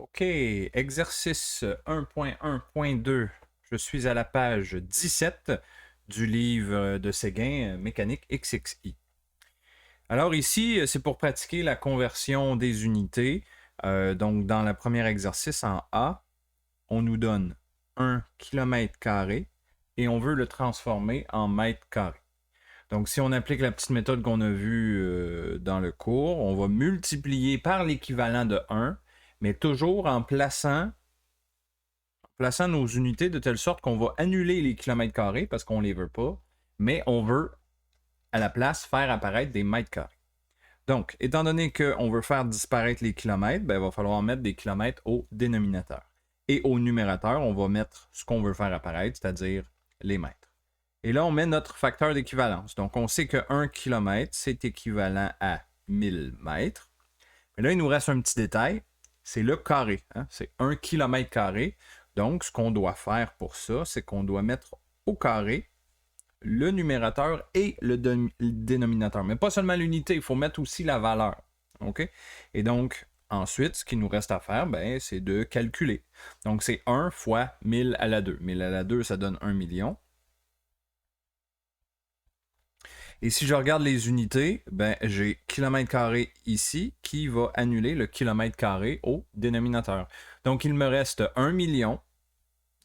OK, exercice 1.1.2. Je suis à la page 17 du livre de Séguin, Mécanique XXI. Alors ici, c'est pour pratiquer la conversion des unités. Donc dans le premier exercice en A, on nous donne 1 km² et on veut le transformer en mètre carré. Donc si on applique la petite méthode qu'on a vue dans le cours, on va multiplier par l'équivalent de 1, mais toujours en plaçant nos unités de telle sorte qu'on va annuler les kilomètres carrés parce qu'on ne les veut pas, mais on veut à la place faire apparaître des mètres carrés. Donc, étant donné qu'on veut faire disparaître les kilomètres, ben, il va falloir mettre des kilomètres au dénominateur. Et au numérateur, on va mettre ce qu'on veut faire apparaître, c'est-à-dire les mètres. Et là, on met notre facteur d'équivalence. Donc, on sait que 1 km, c'est équivalent à 1000 mètres. Mais là, il nous reste un petit détail, c'est le carré. Hein? C'est 1 km². Donc, ce qu'on doit faire pour ça, c'est qu'on doit mettre au carré le numérateur et le dénominateur. Mais pas seulement l'unité, il faut mettre aussi la valeur. OK? Et donc, ensuite, ce qu'il nous reste à faire, ben, c'est de calculer. Donc, c'est 1 fois 1000 à la 2. 1000 à la 2, ça donne 1 million. Et si je regarde les unités, ben, j'ai kilomètre carré ici qui va annuler le kilomètre carré au dénominateur. Donc, il me reste 1 million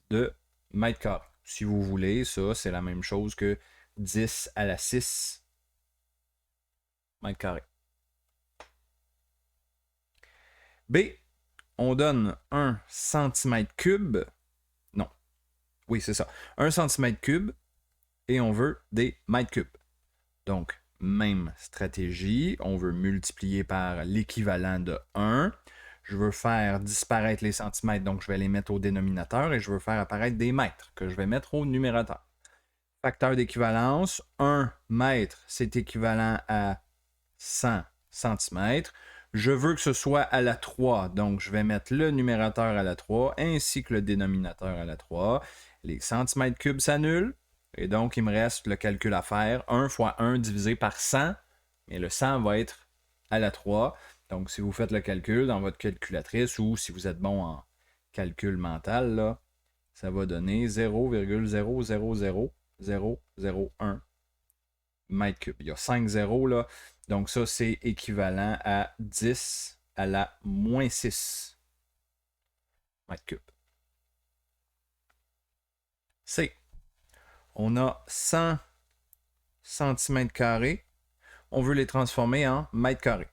de mètres carrés. Si vous voulez, ça, c'est la même chose que 10 à la 6 mètres carrés. B, on donne 1 cm3. Non, oui, c'est ça. 1 cm3 et on veut des mètres cubes. Donc, même stratégie. On veut multiplier par l'équivalent de 1. Je veux faire disparaître les centimètres, donc je vais les mettre au dénominateur et je veux faire apparaître des mètres que je vais mettre au numérateur. Facteur d'équivalence, 1 mètre, c'est équivalent à 100 cm. Je veux que ce soit à la 3, donc je vais mettre le numérateur à la 3 ainsi que le dénominateur à la 3. Les centimètres cubes s'annulent. Et donc, il me reste le calcul à faire. 1 fois 1 divisé par 100. Mais le 100 va être à la 3. Donc, si vous faites le calcul dans votre calculatrice ou si vous êtes bon en calcul mental, là, ça va donner 0,000001 mètres cubes. Il y a 5 zéros là. Donc, ça, c'est équivalent à 10 à la moins 6 mètres cubes. C. On a 100 cm². On veut les transformer en mètres carrés.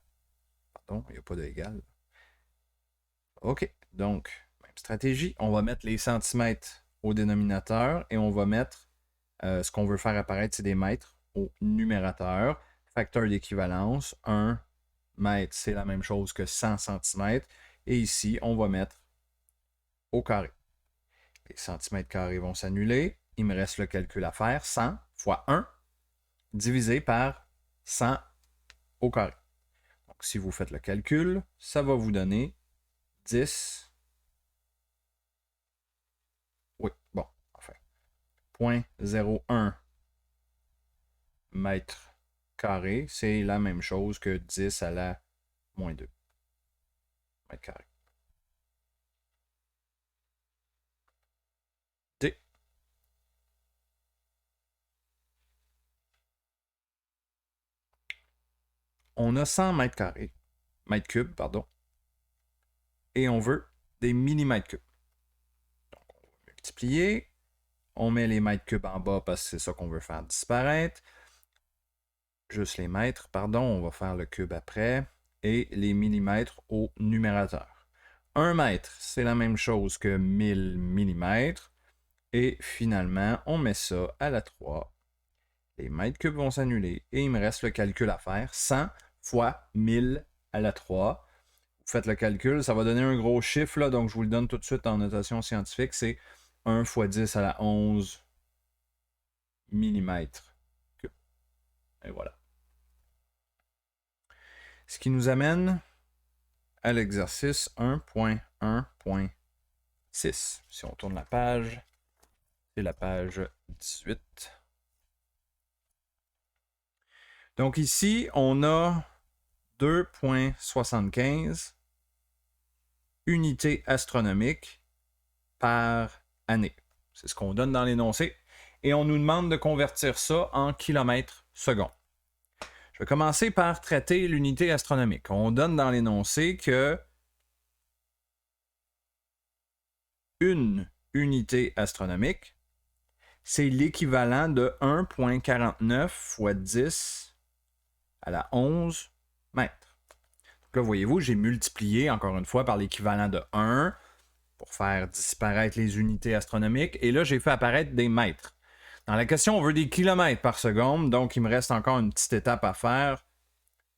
Pardon, il n'y a pas d'égal. OK. Donc, même stratégie. On va mettre les centimètres au dénominateur et on va mettre ce qu'on veut faire apparaître, c'est des mètres au numérateur. Facteur d'équivalence, 1 mètre, c'est la même chose que 100 cm. Et ici, on va mettre au carré. Les centimètres carrés vont s'annuler. Il me reste le calcul à faire. 100 fois 1 divisé par 100 au carré. Donc, si vous faites le calcul, ça va vous donner 10. Oui, bon, enfin. 0,01 mètre carré, c'est la même chose que 10 à la moins 2 mètre carré. D. On a 100 mètres carrés, mètres cubes, pardon, et on veut des millimètres cubes. Donc, on va multiplier. On met les mètres cubes en bas parce que c'est ça qu'on veut faire disparaître. Juste les mètres, pardon, on va faire le cube après. Et les millimètres au numérateur. 1 mètre, c'est la même chose que 1000 millimètres. Et finalement, on met ça à la 3. Les mètres cubes vont s'annuler et il me reste le calcul à faire. 100 fois 1000 à la 3. Vous faites le calcul, ça va donner un gros chiffre, là, donc je vous le donne tout de suite en notation scientifique. C'est 1 fois 10 à la 11 millimètres cubes. Et voilà. Ce qui nous amène à l'exercice 1.1.6. Si on tourne la page, c'est la page 18. Donc ici, on a 2.75 unités astronomiques par année. C'est ce qu'on donne dans l'énoncé. Et on nous demande de convertir ça en kilomètres secondes. Je vais commencer par traiter l'unité astronomique. On donne dans l'énoncé que une unité astronomique, c'est l'équivalent de 1,49 fois 10 à la 11 mètres. Donc là, voyez-vous, j'ai multiplié encore une fois par l'équivalent de 1 pour faire disparaître les unités astronomiques. Et là, j'ai fait apparaître des mètres. Dans la question, on veut des kilomètres par seconde, donc il me reste encore une petite étape à faire.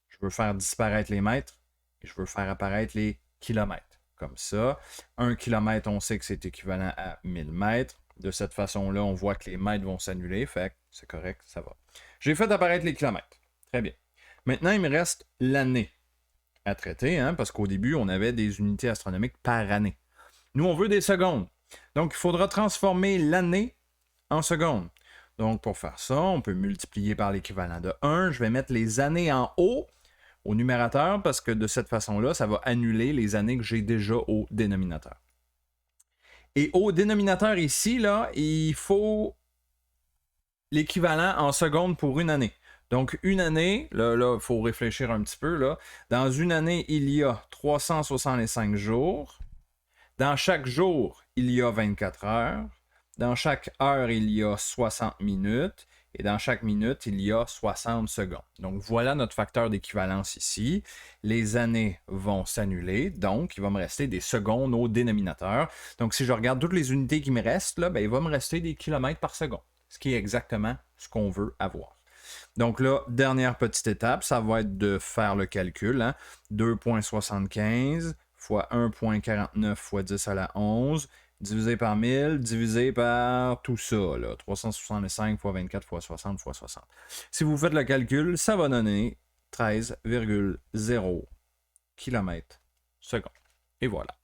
Je veux faire disparaître les mètres et je veux faire apparaître les kilomètres. Comme ça, 1 kilomètre, on sait que c'est équivalent à 1000 mètres. De cette façon-là, on voit que les mètres vont s'annuler, fait que c'est correct, ça va. J'ai fait apparaître les kilomètres. Très bien. Maintenant, il me reste l'année à traiter, hein, parce qu'au début, on avait des unités astronomiques par année. Nous, on veut des secondes. Donc, il faudra transformer l'année en secondes. Donc, pour faire ça, on peut multiplier par l'équivalent de 1. Je vais mettre les années en haut au numérateur parce que de cette façon-là, ça va annuler les années que j'ai déjà au dénominateur. Et au dénominateur ici, là, il faut l'équivalent en secondes pour une année. Donc, une année, là, il faut réfléchir un petit peu. Là. Dans une année, il y a 365 jours. Dans chaque jour, il y a 24 heures. Dans chaque heure, il y a 60 minutes. Et dans chaque minute, il y a 60 secondes. Donc, voilà notre facteur d'équivalence ici. Les années vont s'annuler. Donc, il va me rester des secondes au dénominateur. Donc, si je regarde toutes les unités qui me restent, là, ben, il va me rester des kilomètres par seconde. Ce qui est exactement ce qu'on veut avoir. Donc là, dernière petite étape, ça va être de faire le calcul. Hein? 2,75 fois 1,49 fois 10 à la 11, divisé par 1000, divisé par tout ça, là, 365 fois 24 fois 60 fois 60. Si vous faites le calcul, ça va donner 13,0 km/s. Et voilà.